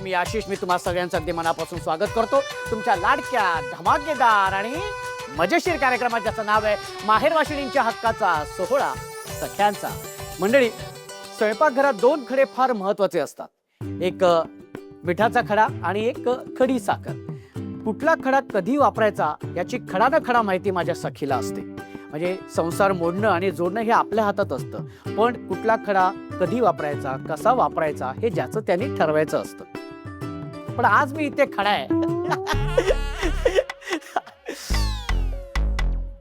मी आशिष, मी तुम्हा सगळ्यांचं अगदी मनापासून स्वागत करतो तुमच्या लाडक्या धमाकेदार आणि मजेशीर कार्यक्रमात, ज्याचं नाव आहे माहेरवाशिणींच्या हक्काचा सोहळा सख्यांचा. मंडळी, स्वयंपाकघरात दोन खडे फार महत्वाचे असतात, एक मिठाचा खडा आणि एक खडी साखर. कुठला खडा कधी वापरायचा याची खडा न खडा माहिती माझ्या सखीला असते. म्हणजे संसार मोडणं आणि जोडणं हे आपल्या हातात असतं, पण कुठला खडा कधी वापरायचा, कसा वापरायचा हे ज्याचं त्यांनी ठरवायचं असतं. पण आज मी इथे खडा आहे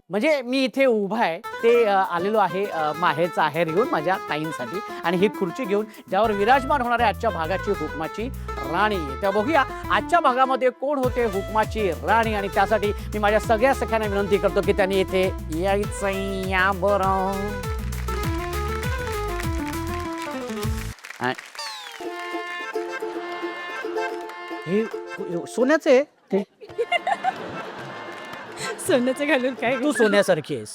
म्हणजे मी इथे उभा आहे ते आलेलो आहे माहेरचा आहेर घेऊन माझ्या ताईंसाठी, आणि ही खुर्ची घेऊन ज्यावर विराजमान होणार आहे आजच्या भागाची हुकमाची राणी. तर बघूया आजच्या भागामध्ये कोण होते हुकमाची राणी, आणि त्यासाठी मी माझ्या सगळ्या सख्यांना विनंती करतो की त्यांनी इथे यायचं. या बरं. हे सोन्याचे सोन्याचं घालून काय तू सोन्यासारखी आहेस.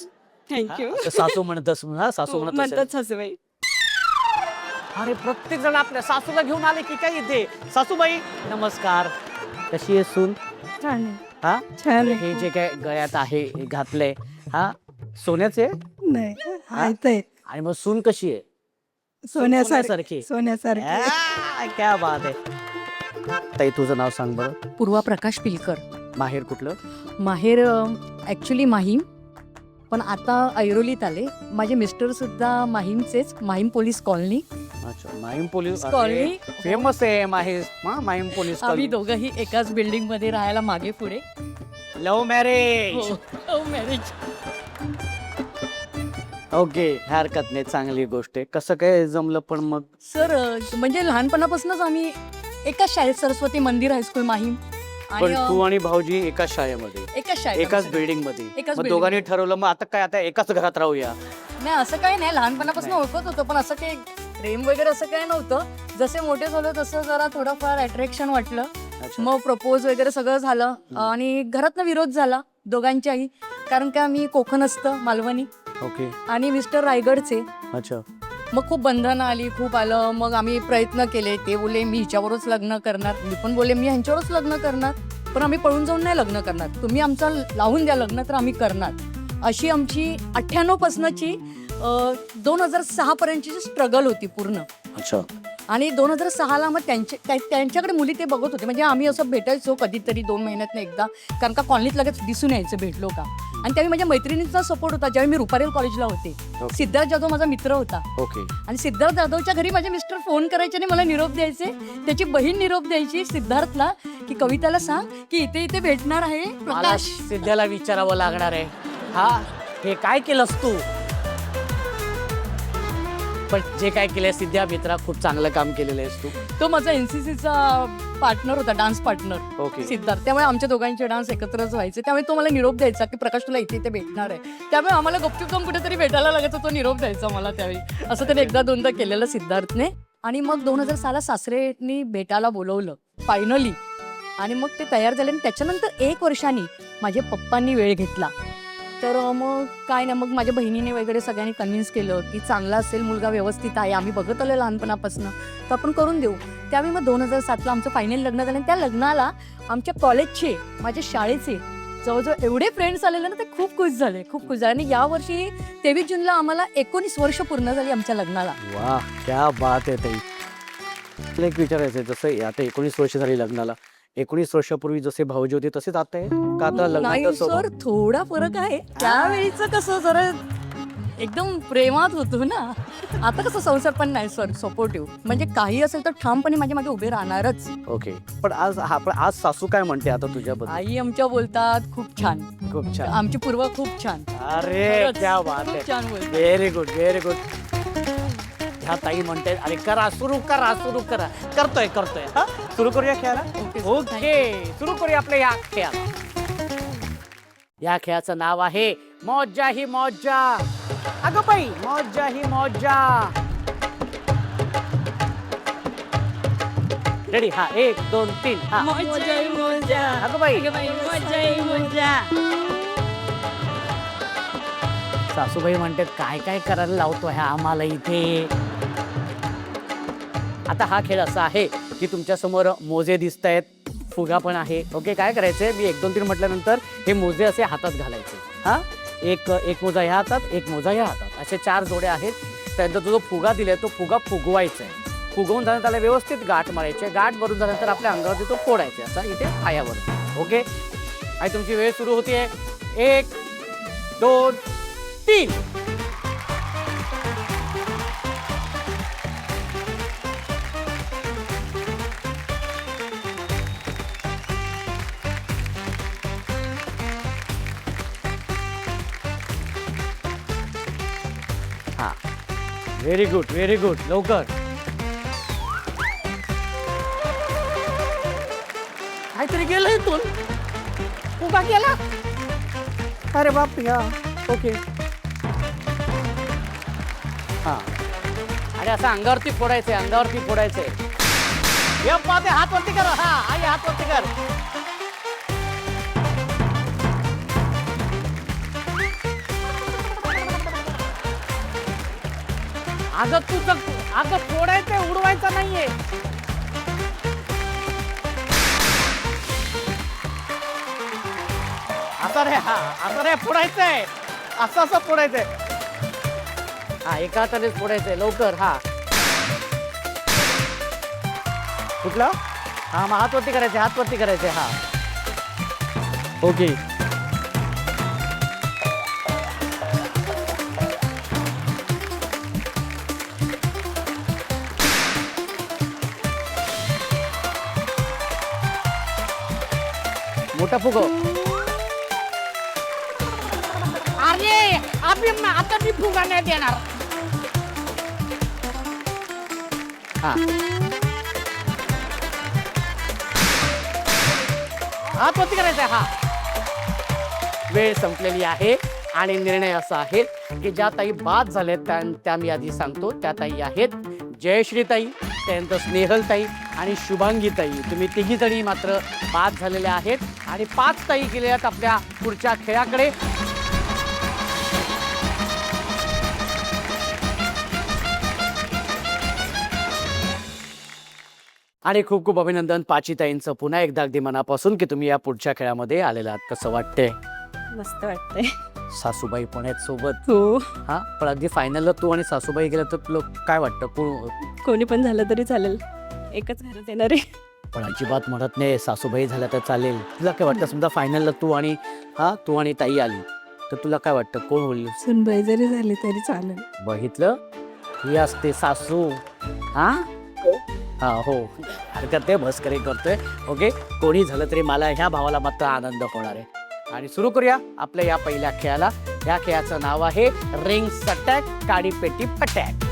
थँक्यू सासू म्हणतस, सासू म्हणत म्हणतात सासूबाई. अरे प्रत्येक जण आपल्या सासूला घेऊन आले की काय इथे. सासूबाई नमस्कार, कशी आहे सून? छान हा छान हे जे काय गळ्यात आहे हे घातलंय, हा सोन्याचे नाही आहे आणि मग सून कशी आहे? सोन्यासारखी सोन्यासारखी. आ, क्या बात आहे. ताई तुझं नाव सांग बरं. पूर्वा प्रकाश पिलकर. माहेर कुठलं? माहेर ॲक्च्युली माहीम, पण आता ऐरोलीत आले. माझे मिस्टर सुद्धा माहीमचेच, माहीम पोलीस कॉलनी. अच्छा, माहीम पोलीस कॉलनी फेमस आहे माहेर. माहीम पोलीस आम्ही कॉलनी. दोघंही एकाच बिल्डिंग मध्ये राहायला मागे पुढे. Love marriage. मॅरेज. ओके, हरकत नाही, चांगली गोष्ट आहे. कसं काय जमलं पण मग? सर म्हणजे लहानपणापासूनच आम्ही एकाच शाळेत, सरस्वती मंदिर हायस्कूल माहीम, पण तू आणि भाऊजी एकाच शाळेमध्ये, एकाच शाळेत, एकाच बिल्डिंग मध्ये. एकाच मग building दोघांनी ठरवलं मग आता काय, आता एकाच घरात राहूया. नाही असं काही नाही, लहानपणापासून ओळखत होतं, पण असं काही प्रेम वगैरे असं काही नव्हतं. जसे मोठे झालो तसं जरा थोडंफार अट्रॅक्शन वाटलं. अच्छा. मग प्रपोज वगैरे सगळं झालं आणि घरातनं विरोध झाला दोघांच्याही, कारण का मी कोकणस्थ मालवणी ओके. आणि मिस्टर रायगडचे. अच्छा. मग खूप बंधनं आली, खूप आलं. मग आम्ही प्रयत्न केले. ते बोले मी हिच्यावरच लग्न करणार, मी पण बोले मी ह्यांच्यावरच लग्न करणार, पण आम्ही पळून जाऊन नाही लग्न करणार. तुम्ही आमचा लावून द्या लग्न तर आम्ही करणार. अशी आमची 98 पासनची 2006 पर्यंतची स्ट्रगल होती पूर्ण. अच्छा. आणि 2006ला मग त्यांच्याकडे मुली ते बघत होते. म्हणजे आम्ही असं भेटायचो कधीतरी 2 महिन्यातनं एकदा, कारण का कॉलनीत लगेच दिसून यायचं भेटलो का. आणि त्यावेळी माझ्या मैत्रिणींचा सपोर्ट होता. ज्यावेळी मी रुपारेल कॉलेजला होते, सिद्धार्थ जाधव माझा मित्र होता. ओके. आणि सिद्धार्थ जाधवच्या घरी माझे मिस्टर फोन करायचे आणि मला निरोप द्यायचे. त्याची बहीण निरोप द्यायची सिद्धार्थला की कविताला सांग की इथे इथे भेटणार आहे मला प्रकाश. सिद्ध्याला विचारावं लागणार आहे, हा हे काय केलंस तू? पण जे काय केलंय सिद्ध्या मित्रा, खूप चांगलं काम केलेलं आहेस तू. तो माझा एनसीसीचा पार्टनर होता, डान्स पार्टनर ओके. सिद्धार्थ. त्यामुळे आमच्या दोघांचे डान्स एकत्रच व्हायचे. त्यामुळे तो मला निरोप द्यायचा की प्रकाश तुला इथे इथे भेटणार आहे. त्यामुळे आम्हाला गपचूप जाऊन कुठेतरी भेटायला लागायचं. तो निरोप द्यायचा मला त्यावेळी. असं त्याने एकदा दोनदा केलेलं सिद्धार्थने. आणि मग 2006ला सासरेनी भेटायला बोलवलं फायनली, आणि मग ते तयार झाले. आणि त्याच्यानंतर 1 वर्षांनी माझ्या पप्पांनी वेळ घेतला. तर मग काय नाही, मग माझ्या बहिणीने वगैरे सगळ्यांनी कन्व्हिन्स केलं की चांगला असेल मुलगा, व्यवस्थित आहे, आम्ही बघत आलो लहानपणापासून, तर आपण करून देऊ. त्यावेळी मग 2007ला आमचं फायनल लग्न झालं. आणि त्या लग्नाला आमच्या कॉलेजचे, माझ्या शाळेचे जवळजवळ एवढे फ्रेंड्स आलेले ना, ते खूप खुश झाले, खूप खुश झाले. आणि यावर्षी 23 जूनला आम्हाला 19 वर्ष पूर्ण झाली आमच्या लग्नाला. वा, क्या बात आहे ताई. तुला एक विचारायचं आहे, जसं आता 19 वर्ष झाली लग्नाला, 19 वर्षापूर्वी जसे भाऊजी होते तसेच आता आहे का? आता नाही लग्नात सर, थोडा फरक आहे. त्यावेळीचं कसं जरा एकदम प्रेमात होतो ना. आता कसं संसार पण नाही सर, सपोर्टिव्ह. म्हणजे काही असेल तर ठामपणे माझ्या मागे उभे राहणारच. ओके. पण आज सासू काय म्हणते आता तुझ्याबद्दल? आई आमच्या बोलतात खूप छान, खूप छान. आमची पूर्व खूप छान. अरे खरंच, क्या बात आहे. खूप छान बोलतात. Very good, very good. ह्या ताई म्हणते अरे करा, सुरू करा, सुरू करा. करतोय करतोय. हा, सुरू करूया खेळाला. ओके, सुरू करूया आपल्या या खेळाला. या खेळाचं नाव आहे मौजा ही मौजा. अगं बाई, मौजा ही मौजा. रेडी? हा, 1 2 3. हा, अगं बाई. सासूबाई म्हणते काय काय करायला लावतो ह्या आम्हाला इथे. आता हा खेळ असा आहे की तुमच्या समोर मोजे दिसत आहेत, फुगा पण आहे. ओके, काय करायचंय, मी 1 2 3 म्हटल्यानंतर हे मोजे असे हातात घालायचे. हा, एक मोजा ह्या हातात, एक मोजा ह्या हातात, असे 4 जोडे आहेत. त्यानंतर जो फुगा दिलाय तो फुगा फुगवायचा आहे. फुगवून झाल्यानंतर त्याला व्यवस्थित गाठ मारायची. गाठ भरून झाल्यानंतर आपल्या अंगावरती तो फोडायचा असा इथे पायावर. ओके, आणि तुमची वेळ सुरू होतीये. 1 2 3. हा, व्हेरी गुड, व्हेरी गुड. लवकर. काहीतरी गेलं इथून, फुगा गेला. अरे बाप या. ओके, हा, आणि असं अंगावरती फोडायचंय, अंगावरती फोडायचंय. यप्पा, ते हात वरती कर. हा, आई हात वरती कर. अगं फोडायचंय, उडवायचं नाहीये. असं रे, हा, असं रे फोडायचंय, असं फोडायचंय. हा, एका हातानेच फोडायचंय. लवकर. हा, कुठलं? हा, मग हात वरती करायचे, हात वरती करायचे. हा, ओके. मोठा फुगव. अरे, आता मी फुगा नाही देणार. हा, हात वरती करायचा. हा, वेळ संपलेली आहे आणि निर्णय असा आहे की ज्या ताई बाद झालेत त्या मी आधी सांगतो. त्या ताई आहेत जयश्री ताई, त्यानंतर स्नेहल ताई आणि शुभांगी ताई. तुम्ही तिघी जणी मात्र बाद झालेल्या आहेत आणि 5 ताई गेलेल्या आपल्या पुढच्या खेळाकडे. आणि खूप खूप अभिनंदन पाचीताईंचं पुन्हा एकदा अगदी मनापासून की तुम्ही या पुढच्या खेळामध्ये आलेला आहात. कसं वाटतंय? मस्त वाटतंय. सासूबाई पण आहेत सोबत. हो, हा, पण अगदी फायनलला तू आणि सासूबाई गेल्या तर तुला काय वाटतं? कोणी पण झालं तरी चालेल, एकच घरात येणार आहे. पण अजिबात म्हणत नाही सासूबाई झाल्या तर चालेल. तुला काय वाटतं, समजा फायनलला तू आणि ताई आली तर तुला काय वाटतं, कोण होईल? सुनबाई जरी झाली तरी चालेल. बघितलं, ही असते सासू. हा हा, हो, हरकत नाही, मस्करी करतोय. ओके, कोणी झालं तरी मला ह्या भावाला मात्र आनंद होणार आहे. आणि सुरू करूया आपल्या या पहिल्या खेळाला. या खेळाचं नाव आहे रिंग सटॅक, काडीपेटी पटॅक.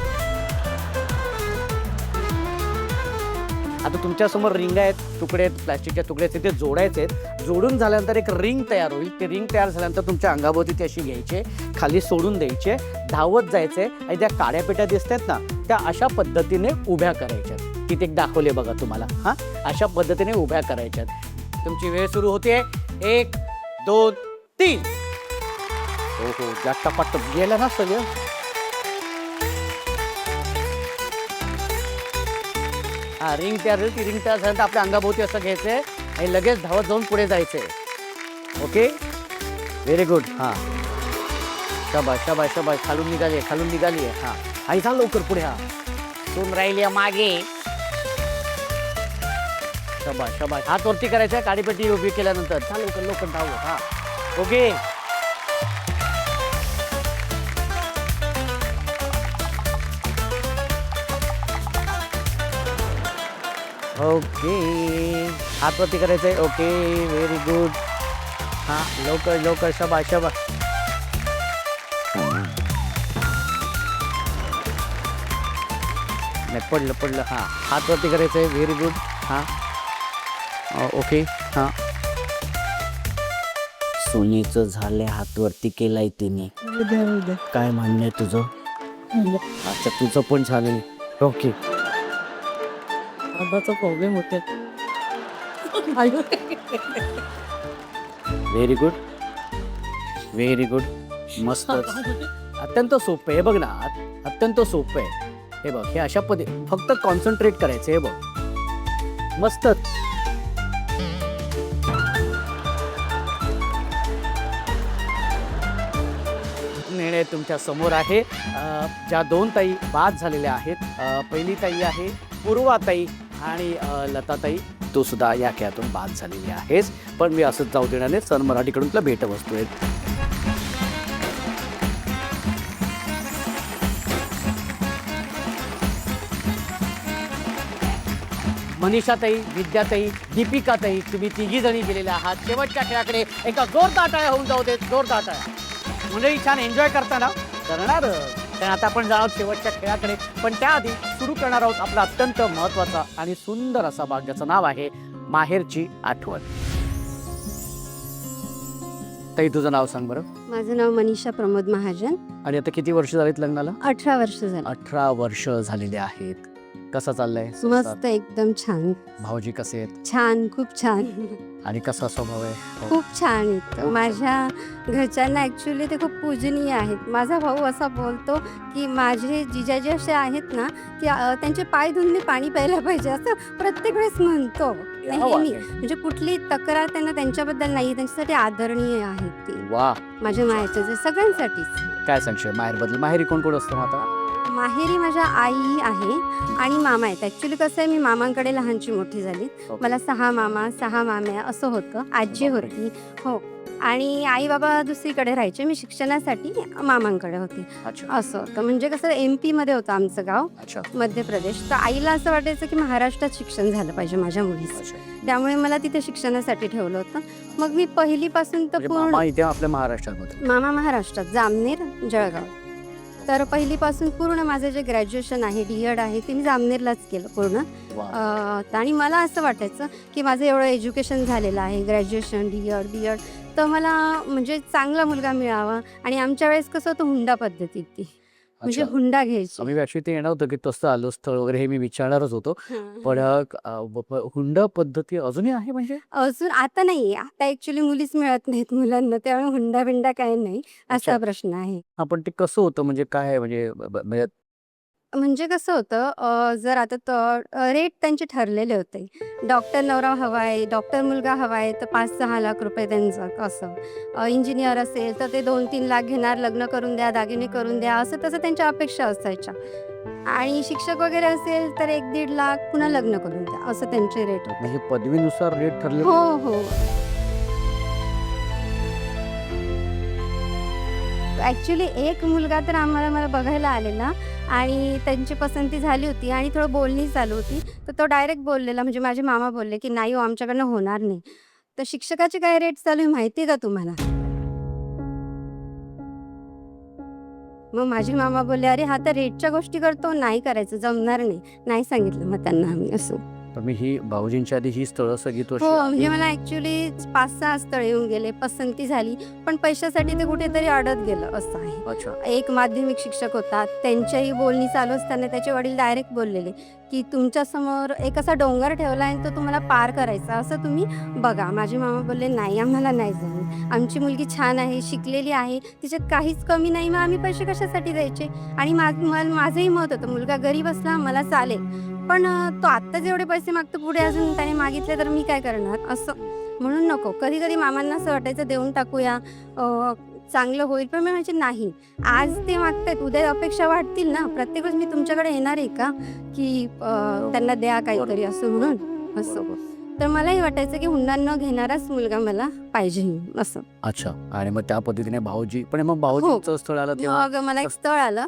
आता तुमच्या समोर रिंग आहेत, तुकडे आहेत, प्लास्टिकचे तुकडे आहेत, ते जोडायचे आहेत. जोडून झाल्यानंतर एक रिंग तयार होईल. ते रिंग तयार झाल्यानंतर तुमच्या अंगाभोवती ती अशी घ्यायचे, खाली सोडून द्यायचे, धावत जायचे आणि त्या काड्या पेट्या दिसत आहेत ना, त्या अशा पद्धतीने उभ्या करायच्या. तिथे एक दाखवले बघा तुम्हाला. हा, अशा पद्धतीने उभ्या करायच्यात. तुमची वेळ सुरू होते. 1 2 3. हो हो, जास्त पट्ट गेलं ना सगळं. हा, रिंग तयार झाली. ती रिंग तयार झाल्यानंतर आपल्या अंगाभोवती असं घ्यायचंय आणि लगेच धावत जाऊन पुढे जायचंय. Okay, very good. हा, शाबाश शाबाश शाबाश. खालून निघाली, खालून निघाली. हा, आणि जा लवकर पुढे. हा, सून राहिली मागे. शाबाश शाबाश. हात वरती करायचा, काडीपेटी उभी केल्यानंतर. जा लवकर लवकर धाव. हा, ओके. ओके, हात वरती करायचंय. Okay, very good. हा, लवकर लवकर. शाबाश शाबाश. नाही, पडलं पडलं. हा, हात वरती करायचंय. Very good. हा, ओके. हा, सोनीचं झालंय, हात वरती केलाय तिने. उद्या काय म्हणणं आहे तुझं? अच्छा, तुझं पण झालंय. ओके, आबाचा प्रॉब्लेम होते. Very good, very good. मस्त, अत्यंत सोपं आहे. बघ ना, अत्यंत सोपं आहे. हे बघ, हे अशा फक्त कॉन्सन्ट्रेट करायचं. हे बघ, मस्त. निर्णय तुमच्या समोर आहे. ज्या 2 ताई बाद झालेल्या आहेत, पहिली ताई आहे पूर्वाताई आणि लताताई, तो सुद्धा या खेळातून बाद झालेली आहेस. पण मी असंच जाऊ देणार नाही. सन मराठीकडून तुला भेटवस्तू आहेत. मनीषाताई, विद्याताई, दीपिकाताई, तुम्ही तिघी जणी गेलेल्या आहात शेवटच्या खेळाकडे. एका जोरदार टाळ्या होऊन जाऊ देत, जोरदार टाळ्या. म्हणजे छान एन्जॉय करताना करणार, कारण आता आपण जाणार आहोत शेवटच्या खेळाकडे. पण त्याआधी सुरू करणार आहोत आपला अत्यंत महत्त्वाचा आणि सुंदर असा भाग, ज्याचं नाव आहे माहेरची आठवण. ताई, तुझं नाव सांग बरं. माझं नाव मनीषा प्रमोद महाजन. आणि आता किती वर्ष झालीत लग्नाला? 18 वर्ष झाली. 18 वर्ष झालेले आहेत. कसं चाललंय? मस्त, एकदम छान. भाऊजी कसे आहेत? छान, खूप छान. आणि कसा स्वभाव आहे? खूप छान आहेत. माझ्या घरच्यांना ॲक्च्युली ते खूप पूजनीय आहेत. माझा भाऊ असा बोलतो की माझे जिजाजी असे आहेत ना की त्यांचे पाय धुवून मी पाणी प्यायला पाहिजे, असं प्रत्येक वेळेस म्हणतो नेहमी. म्हणजे कुठली तक्रार त्यांना त्यांच्याबद्दल नाही, त्यांच्यासाठी आदरणीय आहेत ते. वा, माझ्या माहेरचे सगळ्यांसाठीच. काय सांगशील माहेर बद्दल? माहेरी कोण कोण असतं आता? माहेरी माझ्या आई आहे आणि मामा आहेत. ॲक्च्युली कसं आहे, मी मामांकडे लहानची मोठी झाली. मला 6 मामा 6 माम्या असं होतं. आजी होती, हो. आणि आई बाबा दुसरीकडे राहायचे, मी शिक्षणासाठी मामांकडे होते. असं होतं. म्हणजे कसं MP मध्ये होतं आमचं गाव, मध्य प्रदेश. तर आईला असं वाटायचं की महाराष्ट्रात शिक्षण झालं पाहिजे माझ्या मुलीचं. त्यामुळे मला तिथे शिक्षणासाठी ठेवलं होतं. मग मी पहिलीपासून तर पूर्ण इथे आपल्या महाराष्ट्रात, मामा महाराष्ट्रात, जामनेर, जळगाव. तर पहिलीपासून पूर्ण माझं जे ग्रॅज्युएशन आहे, DED आहे, ते मी जामनेरलाच केलं पूर्ण. आणि मला असं वाटायचं की माझं एवढं एज्युकेशन झालेलं आहे, ग्रॅज्युएशन, DED, BEd, तर मला म्हणजे चांगला मुलगा मिळावा. आणि आमच्या वेळेस कसं होतं, हुंडा पद्धतीत ती, म्हणजे हुंडा घ्यायची. आम्ही ॲक्च्युली ते येणार होतं की तसं आलो स्थळ वगैरे, हे मी विचारणारच होतो. पण हुंडा पद्धती अजूनही आहे? म्हणजे अजून आता नाही, आता ॲक्च्युली मुलीच मिळत नाहीत मुलांना, त्यामुळे हुंडा बिंडा काय नाही, असा प्रश्न आहे. पण ते कसं होतं, म्हणजे काय, म्हणजे कसं होतं, जर आता रेट त्यांचे ठरलेले होते. डॉक्टर नवरा हवा आहे, डॉक्टर मुलगा हवा आहे, तर 5-6 लाख रुपये त्यांचं. असं इंजिनियर असेल तर ते 2-3 लाख घेणार, लग्न करून द्या, दागिने करून द्या, असं तसं त्यांच्या अपेक्षा असायच्या. आणि शिक्षक वगैरे असेल तर 1-1.5 लाख, पुन्हा लग्न करून द्या, असं त्यांचे रेट होते. म्हणजे पदवीनुसार रेट ठरले? हो हो. ॲक्च्युली एक मुलगा तर मला बघायला आलेला आणि त्यांची पसंती झाली होती आणि थोडं बोलणी चालू होती. तर तो डायरेक्ट बोललेला, म्हणजे माझे मामा बोलले की नाही हो, आमच्याकडनं होणार नाही. तर शिक्षकाचे काय रेट चालू आहे माहिती आहे का तुम्हाला? मग माझे मामा बोलले, अरे हा तर रेटच्या गोष्टी करतो, नाही करायचं, जमणार नाही सांगितलं मग त्यांना आम्ही. असं पण मी ही भाऊजींच्या आधी ही स्थळं सगळी हो, म्हणजे मला ॲक्च्युली 5-6 स्थळे येऊन गेले, पसंती झाली, पण पैशासाठी ते कुठेतरी अडत गेलं, असं आहे. एक माध्यमिक शिक्षक होता, त्यांच्याही बोलणी चालू असताना त्याचे वडील डायरेक्ट बोललेले की तुमच्यासमोर एक असा डोंगर ठेवला आहे, तो तुम्हाला पार करायचा, असं तुम्ही बघा. माझे मामा बोलले नाही, आम्हाला नाही जमत, आमची मुलगी छान आहे, शिकलेली आहे, तिच्यात काहीच कमी नाही, मग आम्ही पैसे कशासाठी द्यायचे. आणि माझंही मत होतं, मुलगा गरीब असला मला चालेल, पण तो आत्ता जेवढे पैसे मागतो, पुढे अजून त्याने मागितले तर मी काय करणार, असं. म्हणून नको. कधी कधी मामांना असं वाटायचं देऊन टाकूया, चांगलं होईल, पण मी म्हणजे नाही, आज ते मागतायत, उद्या अपेक्षा वाटतील ना, प्रत्येक वेळेस मी तुमच्याकडे येणार आहे का की त्यांना द्या काहीतरी, असं म्हणून. असं तर मलाही वाटायचं की हुंडा न घेणाराच मुलगा मला पाहिजे, असं. अच्छा. आणि मग त्या पद्धतीने भाऊजी, पण मग भाऊजींचं स्थळ आलं तेव्हा? मग मला एक स्थळ आलं,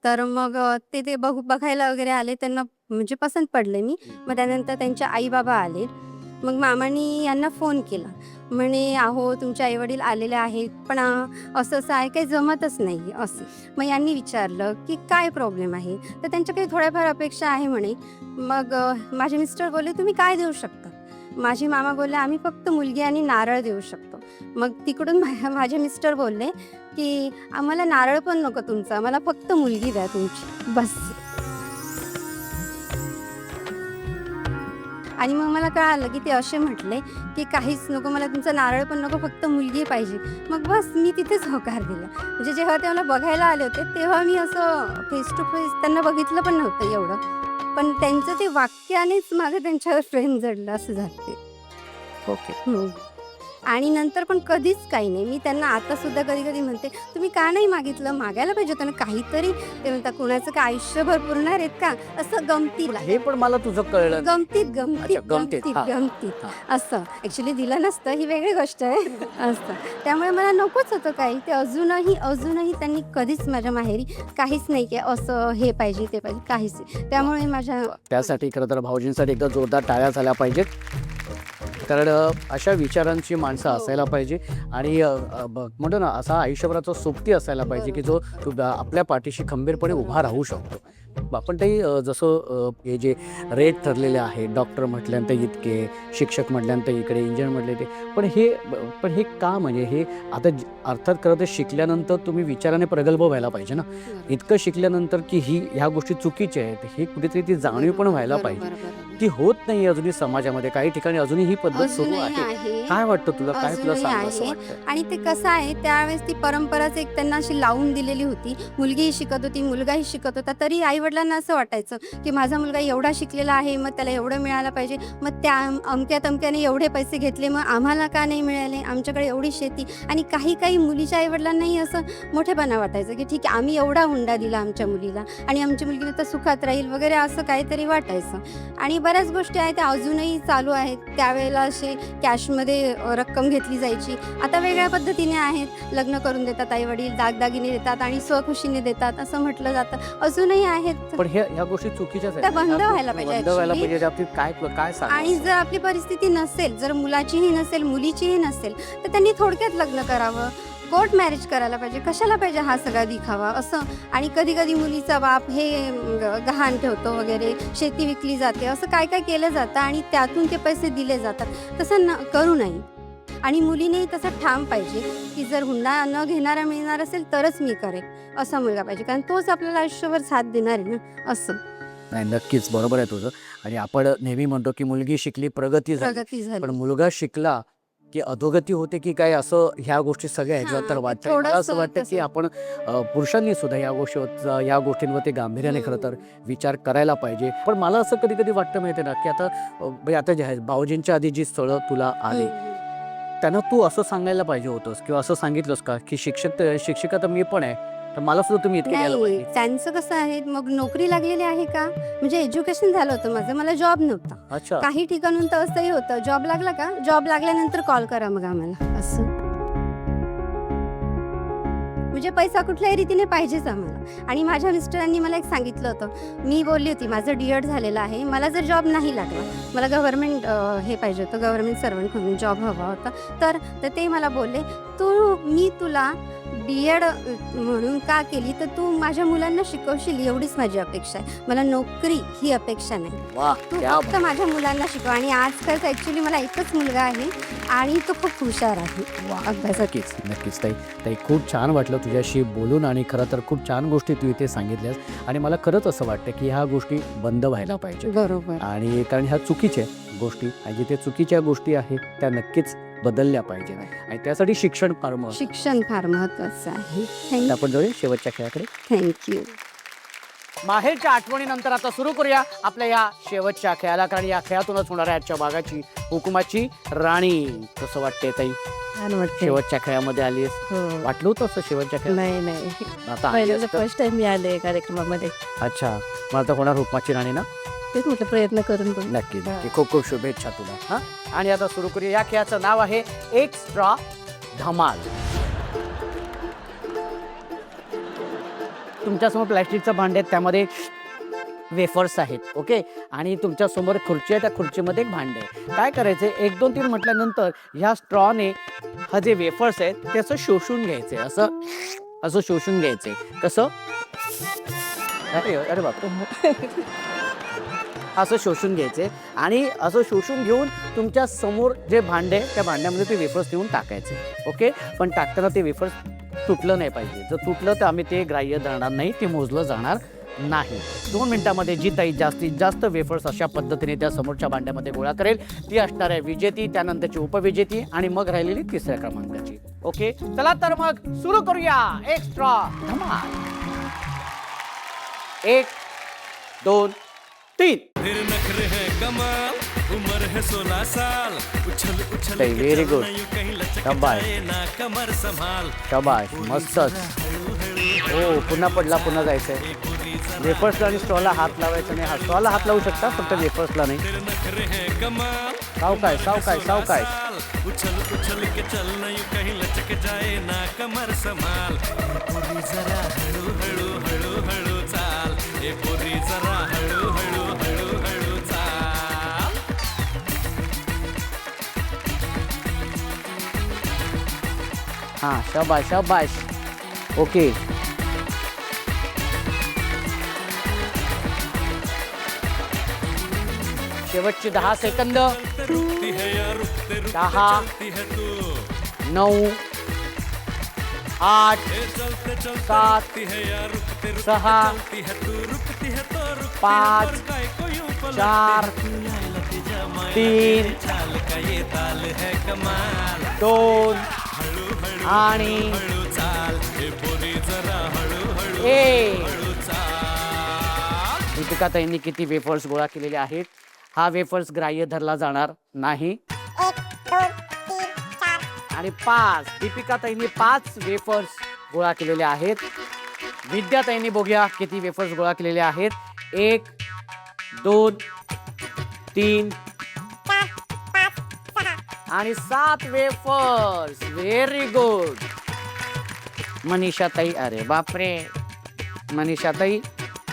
तर मग ते बघायला वगैरे आले, त्यांना म्हणजे पसंत पडले मी. मग त्यानंतर त्यांचे आई बाबा आले. मग मामांनी यांना फोन केला, म्हणे अहो तुमचे आईवडील आलेले आहेत, पण असं आहे, काही जमतच नाही असं. मग यांनी विचारलं की काय प्रॉब्लेम आहे, तर त्यांच्या काही थोड्याफार अपेक्षा आहे म्हणे. मग माझे मिस्टर बोलले तुम्ही काय देऊ शकता. माझे मामा बोलले आम्ही फक्त मुलगी आणि नारळ देऊ शकतो. मग तिकडून माझे मिस्टर बोलले की आम्हाला नारळ पण नको तुमचा, मला फक्त मुलगी द्या तुमची, बस. आणि मग मला कळालं की ते असे म्हटले की काहीच नको, मला तुमचा नारळ पण नको, फक्त मुलगी पाहिजे. मग बस मी तिथेच होकार दिला. म्हणजे जेव्हा ते मला बघायला आले होते, तेव्हा मी असं फेस टू फेस त्यांना बघितलं पण नव्हतं एवढं. पण त्यांचं ते वाक्यानेच माझं त्यांच्यावर प्रेम जडलं असं झालं ते. ओके. आणि नंतर पण कधीच काही नाही. मी त्यांना आता सुद्धा कधी कधी म्हणते, तुम्ही का नाही मागितलं? मागायला पाहिजे होतं ना काहीतरी. ते म्हणतात, कुणाचं काय आयुष्यभर पुरणार आहेत का? असं गमतीला, हे पण मला तुझं कळलं. गमतीत गमतीत अच्छा, गमतीत. गमतीत हा. गमतीत हा. असं. ॲक्च्युली दिलं नसतं ही वेगळी गोष्ट आहे असतं. त्यामुळे मला नकोच होतं काही. ते अजूनही त्यांनी कधीच माझ्या माहेरी काहीच नाही की असं हे पाहिजे ते पाहिजे, काहीच नाही. त्यामुळे माझ्या त्यासाठी खरं तर भाऊजींसाठी एकदा जोरदार टाळ्या झाल्या पाहिजेत. कारण अशा विचारांची माणसं असायला पाहिजे आणि म्हणतो ना असा आयुष्यभराचा सोबती असायला पाहिजे की जो आपल्या पाठीशी खंबीरपणे उभा राहू शकतो. आपण ते जसं हे जे रेट ठरलेले आहे, डॉक्टर म्हटल्यानंतर इतके, शिक्षक म्हटल्यानंतर इकडे, इंजिनियर म्हटले ते, पण हे का म्हणजे हे आता अर्थात खरं तर शिकल्यानंतर तुम्ही विचाराने प्रगल्भ व्हायला पाहिजे ना. इतकं शिकल्यानंतर की ह्या गोष्टी चुकीच्या आहेत हे कुठेतरी ती जाणीव पण व्हायला पाहिजे. ती होत नाही अजूनही समाजामध्ये. काही ठिकाणी अजूनही ही पद्धत सुरू आहे. काय वाटतं तुला? काय तुला सांग असं वाटतं? आणि ते कसं आहे, त्यावेळेस ती परंपराच एक त्यांना अशी लावून दिलेली होती. मुलगीही शिकत होती, मुलगाही शिकत होता. तरी आईवडिलांना असं वाटायचं की माझा मुलगा एवढा शिकलेला आहे, मग त्याला एवढं मिळालं पाहिजे. मग त्या अमक्याने एवढे पैसे घेतले, मग आम्हाला का नाही मिळाले? आमच्याकडे एवढी शेती. आणि काही मुलीच्या आईवडिलांनाही असं मोठेपणा वाटायचं की ठीक आहे, आम्ही एवढा हुंडा दिला आमच्या मुलीला आणि आमची मुलगी तर सुखात राहील वगैरे, असं काहीतरी वाटायचं. आणि बऱ्याच गोष्टी आहेत त्या अजूनही चालू आहेत. त्यावेळेला असे कॅशमध्ये रक्कम घेतली जायची. आता वेगळ्या पद्धतीने आहेत. लग्न करून देतात आईवडील, दागदागिने देतात आणि स्वखुशीने देतात असं म्हटलं जातं. अजूनही आहेत. पण ह्या गोष्टी चुकीच्याच त्या बंद व्हायला पाहिजे बंद व्हायला actually. पाहिजे. त्याबाबतीत काय सांग? आणि जर आपली परिस्थिती नसेल, जर मुलाचीही नसेल, मुलीचीही नसेल, तर त्यांनी थोडक्यात लग्न करावं. कोर्ट मॅरेज करायला पाहिजे. कशाला पाहिजे हा सगळा दिखावा असं. आणि कधी मुलीचा बाप हे गहाण ठेवतो वगैरे, शेती विकली जाते, असं काय केलं जातं आणि त्यातून ते पैसे दिले जातात. तसं करू नये. आणि मुलीनेही तसं ठाम पाहिजे की जर हुंडा न घेणारा मिळणार असेल तरच मी करेन असा मुलगा पाहिजे. कारण तोच आपल्याला आयुष्यभर साथ देणार आहे ना असं. नाही, नक्कीच बरोबर आहे तुझं. आणि आपण नेहमी म्हणतो की मुलगी शिकली प्रगती झाली, पण मुलगा शिकला की अधोगती होते की काय, असं ह्या गोष्टी सगळ्या ह्याच्यावर तर वाटतं. मला असं वाटतं की आपण पुरुषांनी सुद्धा या गोष्टींवरती गांभीर्याने खरं तर विचार करायला पाहिजे. पण मला असं कधी वाटतं माहिती ना की आता जे आहे भाऊजींच्या आधी जी स्थळं तुला आली त्यांना तू असं सांगायला पाहिजे होतंस किंवा असं सांगितलंस का की शिक्षिका तर मी पण आहे, तर मला सुद्धा तुम्ही इतके द्यायला नाही. पाहिजे. त्यांचं कसं आहे, मग नोकरी लागलेली आहे का? म्हणजे एज्युकेशन झालं होतं माझं, मला जॉब नव्हता. अच्छा. काही ठिकाणून तर असंही होतं, जॉब लागला का, जॉब लागल्यानंतर कॉल करा मग आम्हाला असं. म्हणजे पैसा कुठल्याही रीतीने पाहिजेच आम्हाला. आणि माझ्या मिस्टरांनी मला एक सांगितलं होतं, मी बोलली होती माझं D.Ed झालेलं आहे, मला जर जॉब नाही लागला, मला गव्हर्नमेंट हे पाहिजे होतं, गव्हर्नमेंट सर्वंट म्हणून जॉब हवा होता, तर ते मला बोलले, मी तुला D.Ed म्हणून का केली, तर तू माझ्या मुलांना शिकवशील एवढीच माझी अपेक्षा आहे. मला नोकरी ही अपेक्षा नाही. वाह, तू क्या फक्त माझ्या मुलांना शिकव. आणि आजकाल ॲक्च्युली मला एकच मुलगा आहे आणि तो खूप हुशार आहे अभ्यासात. नक्कीच ताई, खूप छान वाटलं तुझ्याशी बोलून. आणि खरं तर खूप छान गोष्टी तू इथे सांगितल्यास. आणि मला खरंच असं वाटतं की ह्या गोष्टी बंद व्हायला पाहिजे. बरोबर. आणि कारण ह्या चुकीच्या गोष्टी आणि जिथे चुकीच्या गोष्टी आहेत त्या नक्कीच बदलल्या पाहिजे. आणि त्यासाठी शिक्षण फार महत्वाचं आहे. आपण जाऊया शेवटच्या खेळाकडे. थँक्यू. माहेरच्या आठवणीनंतर आता सुरू करूया आपल्या या शेवटच्या खेळाला. कारण या खेळातूनच होणार आहे आजच्या भागाची हुकुमाची राणी. कसं वाटते ताई? छान वाटतं. शेवटच्या खेळामध्ये आलीस, वाटलं होतं असं शेवटच्या खेळ? नाही आता आली पहिलं असतं. फर्स्ट टाइम मी आले कार्यक्रमामध्ये. अच्छा, मला तर होणार हुकुमाची राणी ना. तेच म्हटलं प्रयत्न करून बघू. नक्की. खूप शुभेच्छा तुला. हा, आणि आता सुरू करूया. या खेळाचं नाव आहे एक स्ट्रॉ धमाल. तुमच्यासमोर प्लॅस्टिकचं भांडे आहेत, त्यामध्ये वेफर्स आहेत. ओके. आणि तुमच्यासमोर खुर्ची आहे, त्या खुर्चीमध्ये एक भांडे आहे. काय करायचं, 1 2 3 म्हटल्यानंतर ह्या स्ट्रॉने हा जे वेफर्स आहेत ते असं शोषून घ्यायचे. असं शोषून घ्यायचे. कसं? अरे बापरे. असं शोषून घ्यायचे. आणि असं शोषून घेऊन तुमच्या समोर जे भांडे, त्या भांड्यामध्ये ते वेफर्स देऊन टाकायचे. ओके. पण टाकताना ते वेफर्स तुटलं नाही पाहिजे. जर तुटलं तर आम्ही ते ग्राह्य धरणार नाही, ते मोजलं जाणार नाही. 2 मिनिटामध्ये जी ताई जास्तीत जास्त वेफर्स अशा पद्धतीने त्या समोरच्या भांड्यामध्ये गोळा करेल ती असणार आहे विजेती, त्यानंतरची उपविजेती आणि मग राहिलेली 3ऱ्या क्रमांकाची. ओके. चला तर मग सुरू करूया. 1 स्ट्रॉ धमाल. 1 2 3. फिर नखरे हैं कमाल, उम्र है 16 साल, उछल उछल सही, के very चलना good. यूं कहीं लचक शाबाश. जाए ना कमर संभाल. शाबाश, मस्तच. हो, पुन्हा पडला, पुन्हा जायचंय. वेफर्सला आणि स्टॉलला हात लावायचा नाही. हा स्टॉलला हात लावू शकता, फक्त वेफर्सला नाही. फिर नखरे हैं कमाल, सावकाश सावकाश सावकाश. साल, उछल उछल के चलना यूं कहीं लचक जाए ना कमर संभाल. ए पोरी जरा हळू हळू हळू हळू चाल, ए पोरी जरा हळू हळू हळू हळू चाल. हा, शाबाश शाबाश. ओके. शेवटची 10 सेकंद. रुकती है या रुकते रुकते 10, चलती है तू. 9, 8, ए चलते चलते 7, रुकती है या रुकते रुकते 6, चलती है तू. रुकती है तो रुकती 5, है, और काय को यूं पलटती 4, है. तू लायला तिच्या मायला 3, तेरे चाल का ये ताल है कमाल. 2 हळू हळू आणि हळू चाल, ए पोरी जरा हळू हळू 1. हळू चाल. दीपिकाताईंनी किती वेफर्स गोळा केलेले आहेत? हा वेफर्स ग्राह्य धरला जाणार नाही. आणि 5, दीपिकाताईंनी 5 वेफर्स गोळा केलेले आहेत. विद्याताईंनी बघूया किती वेफर्स गोळा केलेले आहेत. 1, 2, 3 आणि 7 वेफर्स. Very good. मनीषाताई, अरे बापरे. मनीषाताई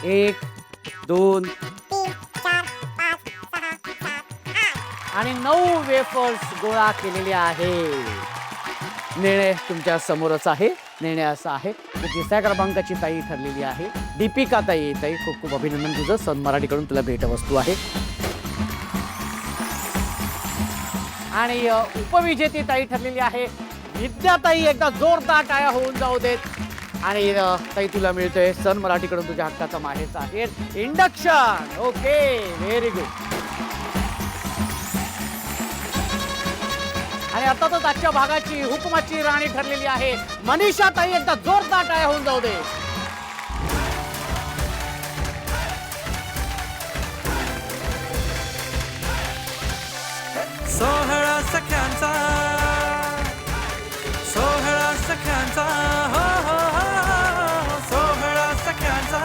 1, 2 आणि 9 वेफर्स गोळा केलेले आहे. निर्णय तुमच्या समोरच आहे. निर्णय असा आहे की 3ऱ्या क्रमांकाची ताई ठरलेली आहे दीपिका ताई. ताई, खूप खूप अभिनंदन तुझं. सन मराठीकडून तुला भेटवस्तू आहे. आणि उपविजेती ताई ठरलेली आहे विद्याताई. एकदा जोरदार टाळ्या होऊन जाऊ देत. आणि ताई, तुला मिळतोय सन मराठीकडून तुझ्या हक्काचा माहेरचा आहे इंडक्शन. Okay, very good. आणि अर्थातच आजच्या भागाची हुकुमाची राणी ठरलेली आहे मनीषा ताई. एकदा जोरदार टाळ्या होऊन जाऊ दे. सोहळा सख्यांचा, सोहळा सख्यांचा, हो हो हो, सोहळा सख्यांचा.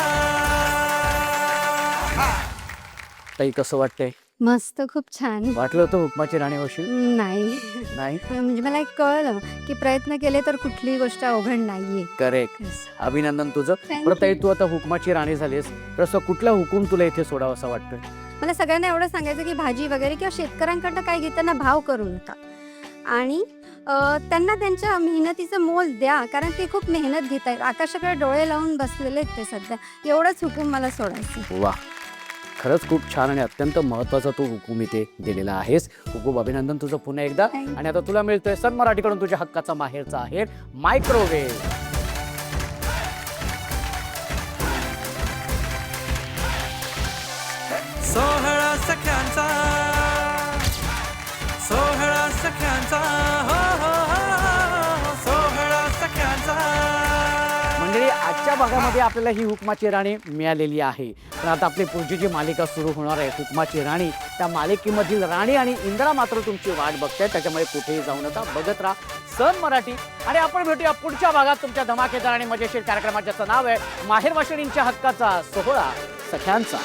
ताई, कसं वाटतंय? मस्त, खूप छान. वाटलं होतं हुकुमाची राणी होशील? नाही, नाही. म्हणजे मला एक कळलं की प्रयत्न केले तर कुठलीही गोष्ट अवघड नाहीये. करेक्ट. अभिनंदन तुझं. Thank परत ताई, you. तू आता हुकुमाची राणी झालीस तर असं कुठला हुकूम तुला इथे सोडावा असं वाटतोय? मला सगळ्यांना एवढं सांगायचं की भाजी वगैरे किंवा शेतकऱ्यांकडनं काय घेताना भाव करू नका. आणि त्यांना त्यांच्या मेहनतीचं मोल द्या, कारण ते खूप मेहनत घेत आहेत. आकाशाकडे डोळे लावून बसलेले आहेत ते सध्या. एवढंच हुकूम मला सोडायचं. वा, खरंच खूप छान आणि अत्यंत महत्त्वाचा तू हुकूम इथे दिलेला आहेस. खूप खूप अभिनंदन तुझं पुन्हा एकदा. Thank you. आणि आता तुला मिळतोय सन मराठीकडून तुझ्या हक्काचा माहेरचा आहे मायक्रोवेव्ह. सोहळा सख्यांचा, सोहळा सख्यांचा, हो हो हो, सोहळा सख्यांचा. मंडळी, आजच्या भागामध्ये आपल्याला ही हुकमाची राणी मिळालेली आहे. पण आता आपली पुढची जी मालिका सुरू होणार आहे हुकमाची राणी, त्या मालिकेमधील राणी आणि इंद्रा मात्र तुमची वाट बघताय. त्याच्यामुळे कुठेही जाऊ नका, बघत राहा सन मराठी. आणि आपण भेटूया पुढच्या भागात तुमच्या धमाकेदार आणि मजेशीर कार्यक्रमात, ज्याचं नाव आहे माहेर वाशिणींच्या हक्काचा सोहळा सख्यांचा.